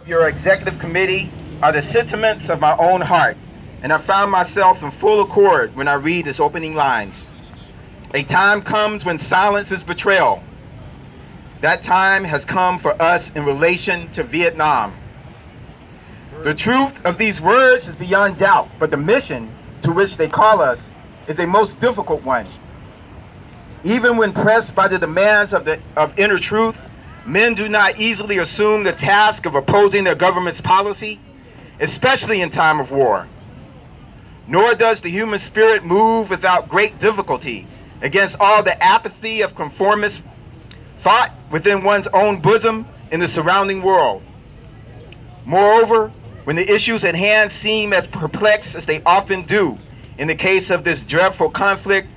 of your executive committee are the sentiments of my own heart, and I found myself in full accord when I read its opening lines. A time comes when silence is betrayal. That time has come for us in relation to Vietnam. The truth of these words is beyond doubt, but the mission to which they call us is a most difficult one. Even when pressed by the demands of inner truth, men do not easily assume the task of opposing their government's policy, especially in time of war. Nor does the human spirit move without great difficulty against all the apathy of conformist thought within one's own bosom in the surrounding world. Moreover, when the issues at hand seem as perplexed as they often do in the case of this dreadful conflict,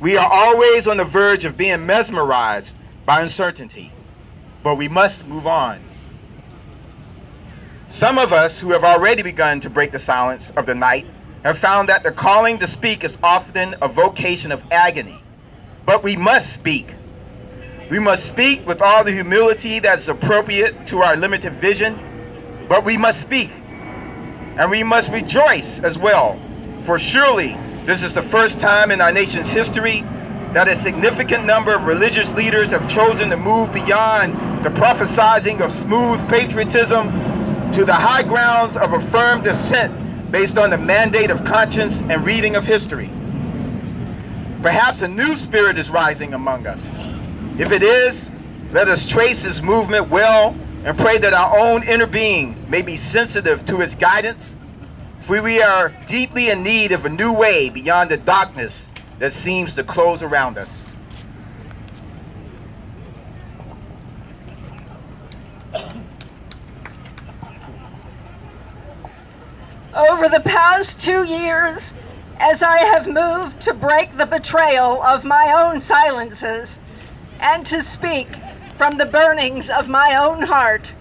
we are always on the verge of being mesmerized by uncertainty. But we must move on. Some of us who have already begun to break the silence of the night have found that the calling to speak is often a vocation of agony. But we must speak. We must speak with all the humility that is appropriate to our limited vision, but we must speak. And we must rejoice as well, for surely this is the first time in our nation's history that a significant number of religious leaders have chosen to move beyond the prophesizing of smooth patriotism to the high grounds of a firm dissent based on the mandate of conscience and reading of history. Perhaps a new spirit is rising among us. If it is, let us trace this movement well and pray that our own inner being may be sensitive to its guidance, for we are deeply in need of a new way beyond the darkness that seems to close around us. Over the past 2 years, as I have moved to break the betrayal of my own silences and to speak from the burnings of my own heart,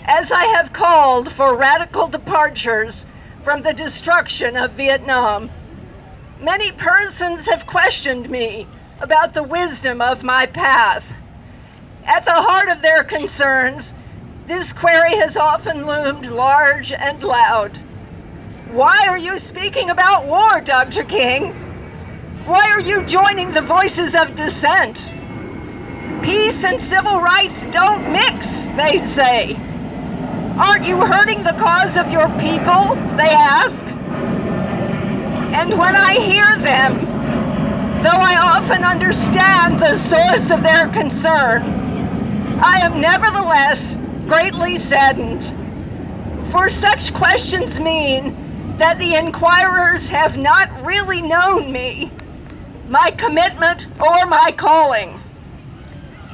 as I have called for radical departures from the destruction of Vietnam, many persons have questioned me about the wisdom of my path. At the heart of their concerns, this query has often loomed large and loud. Why are you speaking about war, Dr. King? Why are you joining the voices of dissent? Peace and civil rights don't mix, they say. Aren't you hurting the cause of your people, they ask? And when I hear them, though I often understand the source of their concern, I am nevertheless greatly saddened. For such questions mean that the inquirers have not really known me, my commitment, or my calling.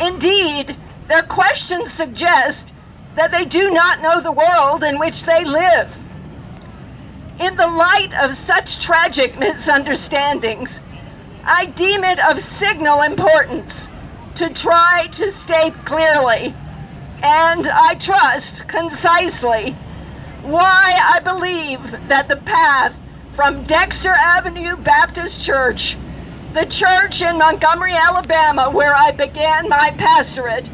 Indeed, their questions suggest that they do not know the world in which they live. In the light of such tragic misunderstandings, I deem it of signal importance to try to state clearly, and I trust concisely, why I believe that the path from Dexter Avenue Baptist Church, the church in Montgomery, Alabama, where I began my pastorate,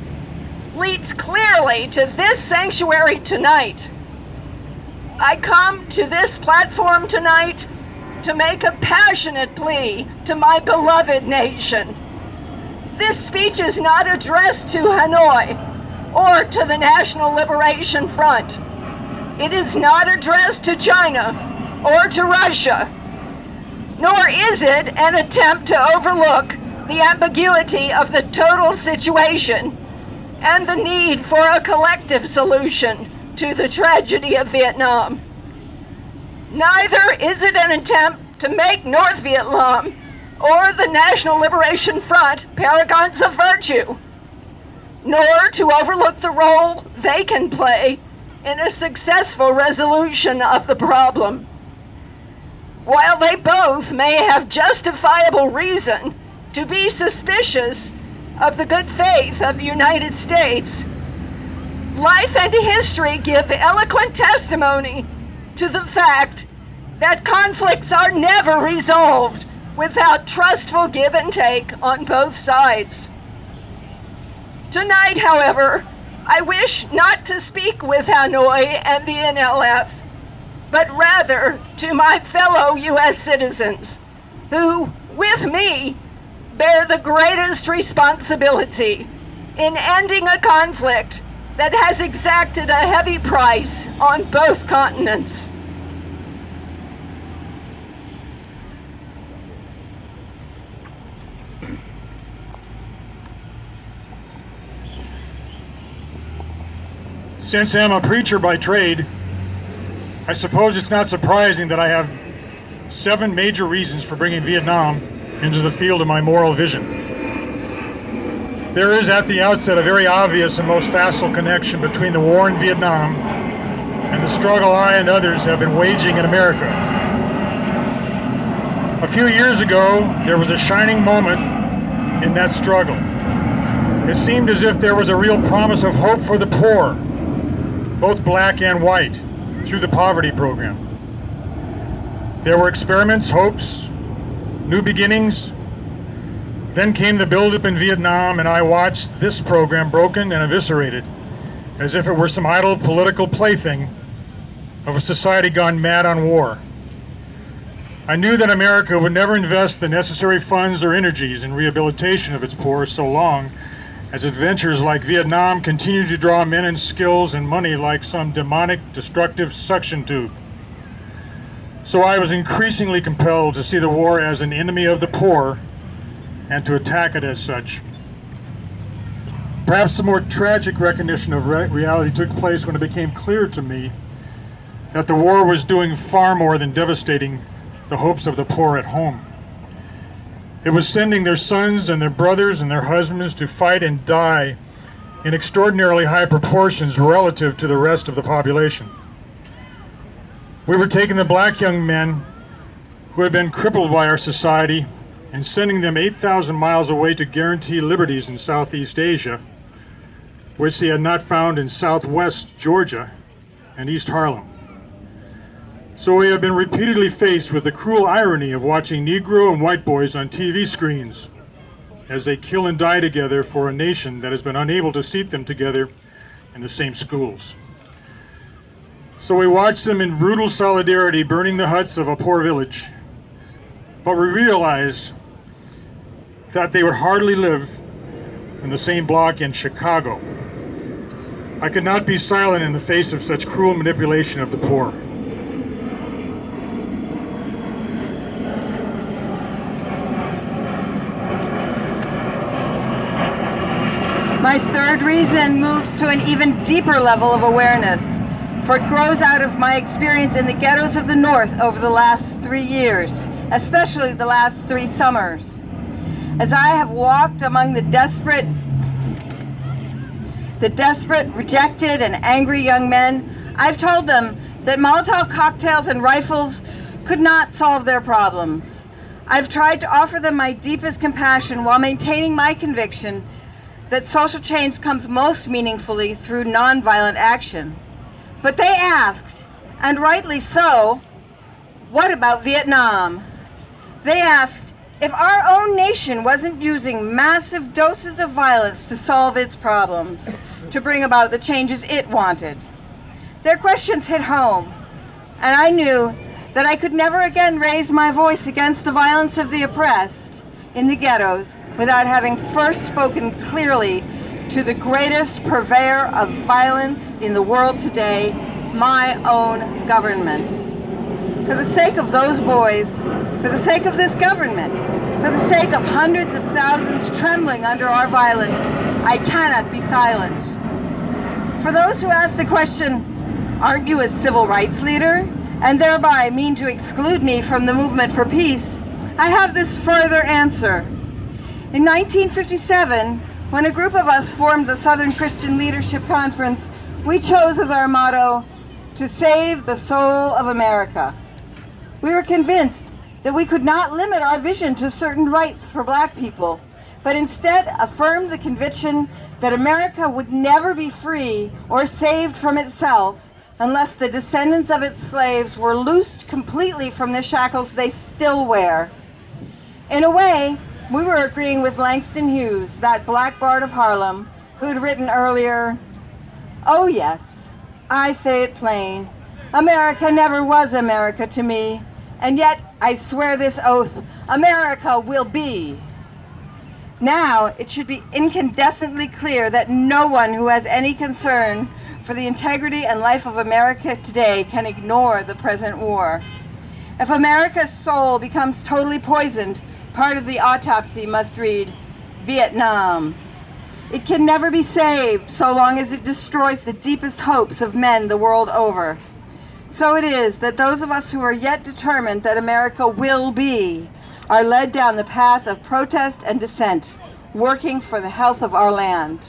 leads clearly to this sanctuary tonight. I come to this platform tonight to make a passionate plea to my beloved nation. This speech is not addressed to Hanoi or to the National Liberation Front. It is not addressed to China or to Russia, nor is it an attempt to overlook the ambiguity of the total situation and the need for a collective solution to the tragedy of Vietnam. Neither is it an attempt to make North Vietnam or the National Liberation Front paragons of virtue, nor to overlook the role they can play in a successful resolution of the problem. While they both may have justifiable reason to be suspicious of the good faith of the United States, life and history give eloquent testimony to the fact that conflicts are never resolved without trustful give and take on both sides. Tonight, however, I wish not to speak with Hanoi and the NLF, but rather to my fellow U.S. citizens who, with me, bear the greatest responsibility in ending a conflict that has exacted a heavy price on both continents. Since I'm a preacher by trade, I suppose it's not surprising that I have 7 major reasons for bringing Vietnam into the field of my moral vision. There is at the outset a very obvious and most facile connection between the war in Vietnam and the struggle I and others have been waging in America. A few years ago, there was a shining moment in that struggle. It seemed as if there was a real promise of hope for the poor, both black and white, through the poverty program. There were experiments, hopes, new beginnings. Then came the buildup in Vietnam, and I watched this program broken and eviscerated, as if it were some idle political plaything of a society gone mad on war. I knew that America would never invest the necessary funds or energies in rehabilitation of its poor so long as adventures like Vietnam continue to draw men and skills and money like some demonic, destructive suction tube. So I was increasingly compelled to see the war as an enemy of the poor and to attack it as such. Perhaps the more tragic recognition of reality took place when it became clear to me that the war was doing far more than devastating the hopes of the poor at home. It was sending their sons and their brothers and their husbands to fight and die in extraordinarily high proportions relative to the rest of the population. We were taking the black young men who had been crippled by our society and sending them 8,000 miles away to guarantee liberties in Southeast Asia, which they had not found in Southwest Georgia and East Harlem. So we have been repeatedly faced with the cruel irony of watching Negro and white boys on TV screens as they kill and die together for a nation that has been unable to seat them together in the same schools. So we watch them in brutal solidarity burning the huts of a poor village, but we realize that they would hardly live in the same block in Chicago. I could not be silent in the face of such cruel manipulation of the poor. My third reason moves to an even deeper level of awareness, for it grows out of my experience in the ghettos of the North over the last 3 years, especially the last 3 summers. As I have walked among the desperate, rejected, and angry young men, I've told them that Molotov cocktails and rifles could not solve their problems. I've tried to offer them my deepest compassion while maintaining my conviction that social change comes most meaningfully through nonviolent action. But they asked, and rightly so, what about Vietnam? They asked if our own nation wasn't using massive doses of violence to solve its problems, to bring about the changes it wanted. Their questions hit home, and I knew that I could never again raise my voice against the violence of the oppressed in the ghettos without having first spoken clearly to the greatest purveyor of violence in the world today, my own government. For the sake of those boys, for the sake of this government, for the sake of hundreds of thousands trembling under our violence, I cannot be silent. For those who ask the question, aren't you a civil rights leader, and thereby mean to exclude me from the movement for peace, I have this further answer. In 1957, when a group of us formed the Southern Christian Leadership Conference, we chose as our motto, to save the soul of America. We were convinced that we could not limit our vision to certain rights for black people, but instead affirmed the conviction that America would never be free or saved from itself unless the descendants of its slaves were loosed completely from the shackles they still wear. In a way, we were agreeing with Langston Hughes, that black bard of Harlem, who'd written earlier, Oh yes, I say it plain. America never was America to me, and yet I swear this oath, America will be. Now it should be incandescently clear that no one who has any concern for the integrity and life of America today can ignore the present war. If America's soul becomes totally poisoned, part of the autopsy must read, Vietnam. It can never be saved so long as it destroys the deepest hopes of men the world over. So it is that those of us who are yet determined that America will be are led down the path of protest and dissent, working for the health of our land.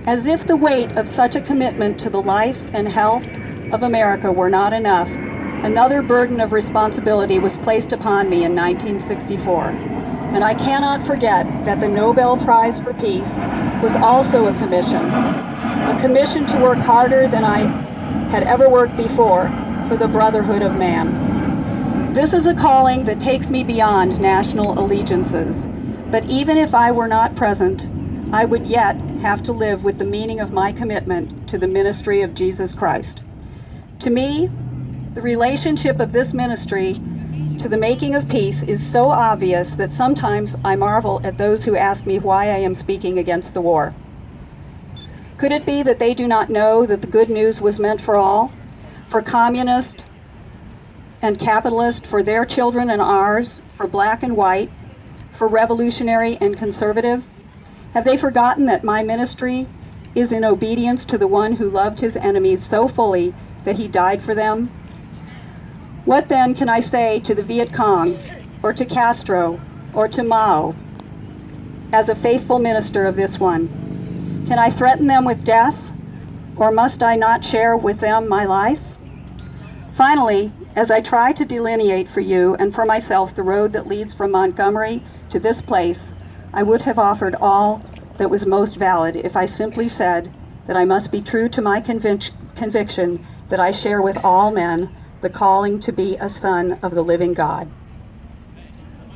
As if the weight of such a commitment to the life and health of America were not enough, another burden of responsibility was placed upon me in 1964. And I cannot forget that the Nobel Prize for Peace was also a commission to work harder than I had ever worked before for the brotherhood of man. This is a calling that takes me beyond national allegiances, but even if I were not present, I would yet have to live with the meaning of my commitment to the ministry of Jesus Christ. To me, the relationship of this ministry to the making of peace is so obvious that sometimes I marvel at those who ask me why I am speaking against the war. Could it be that they do not know that the good news was meant for all, for communist and capitalist, for their children and ours, for black and white, for revolutionary and conservative? Have they forgotten that my ministry is in obedience to the one who loved his enemies so fully that he died for them? What then can I say to the Viet Cong, or to Castro, or to Mao, as a faithful minister of this one? Can I threaten them with death, or must I not share with them my life? Finally, as I try to delineate for you and for myself the road that leads from Montgomery to this place, I would have offered all that was most valid if I simply said that I must be true to my conviction that I share with all men the calling to be a son of the living God.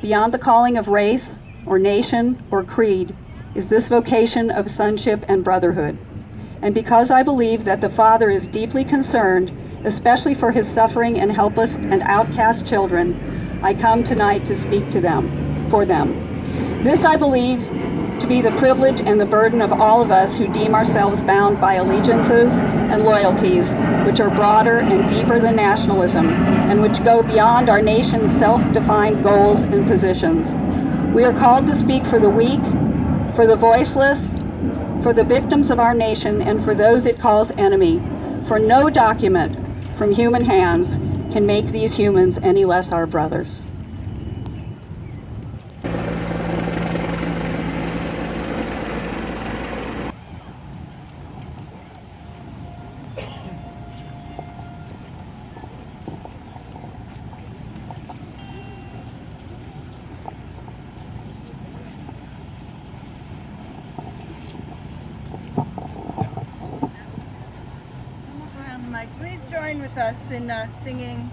Beyond the calling of race, or nation, or creed, is this vocation of sonship and brotherhood. And because I believe that the Father is deeply concerned, especially for his suffering and helpless and outcast children, I come tonight to speak to them, for them. This I believe to be the privilege and the burden of all of us who deem ourselves bound by allegiances and loyalties which are broader and deeper than nationalism and which go beyond our nation's self-defined goals and positions. We are called to speak for the weak, for the voiceless, for the victims of our nation, and for those it calls enemy. For no document from human hands can make these humans any less our brothers. Please join with us in singing